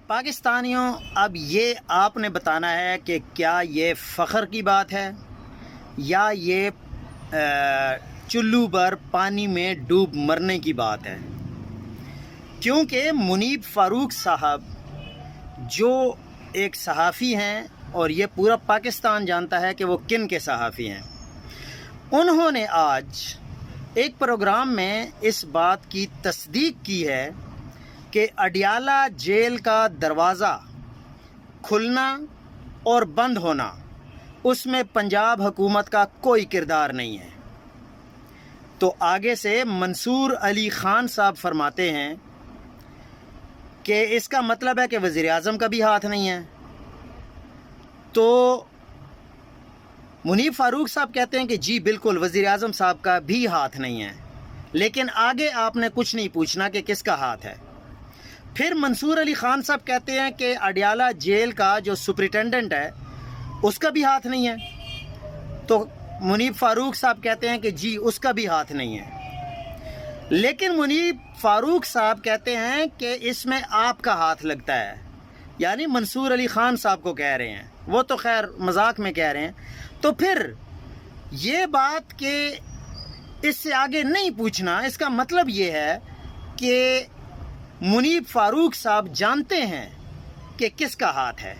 پاکستانیوں، اب یہ آپ نے بتانا ہے کہ کیا یہ فخر کی بات ہے یا یہ چلو پر پانی میں ڈوب مرنے کی بات ہے، کیونکہ منیب فاروق صاحب جو ایک صحافی ہیں اور یہ پورا پاکستان جانتا ہے کہ وہ کن کے صحافی ہیں، انہوں نے آج ایک پروگرام میں اس بات کی تصدیق کی ہے کہ اڈیالہ جیل کا دروازہ کھلنا اور بند ہونا، اس میں پنجاب حکومت کا کوئی کردار نہیں ہے۔ تو آگے سے منصور علی خان صاحب فرماتے ہیں کہ اس کا مطلب ہے کہ وزیر اعظم کا بھی ہاتھ نہیں ہے۔ تو منیب فاروق صاحب کہتے ہیں کہ جی بالکل وزیر اعظم صاحب کا بھی ہاتھ نہیں ہے، لیکن آگے آپ نے کچھ نہیں پوچھنا کہ کس کا ہاتھ ہے۔ پھر منصور علی خان صاحب کہتے ہیں کہ اڈیالہ جیل کا جو سپرنٹینڈنٹ ہے اس کا بھی ہاتھ نہیں ہے، تو منیب فاروق صاحب کہتے ہیں کہ جی اس کا بھی ہاتھ نہیں ہے، لیکن منیب فاروق صاحب کہتے ہیں کہ اس میں آپ کا ہاتھ لگتا ہے، یعنی منصور علی خان صاحب کو کہہ رہے ہیں، وہ تو خیر مذاق میں کہہ رہے ہیں۔ تو پھر یہ بات کہ اس سے آگے نہیں پوچھنا، اس کا مطلب یہ ہے کہ منیب فاروق صاحب جانتے ہیں کہ کس کا ہاتھ ہے۔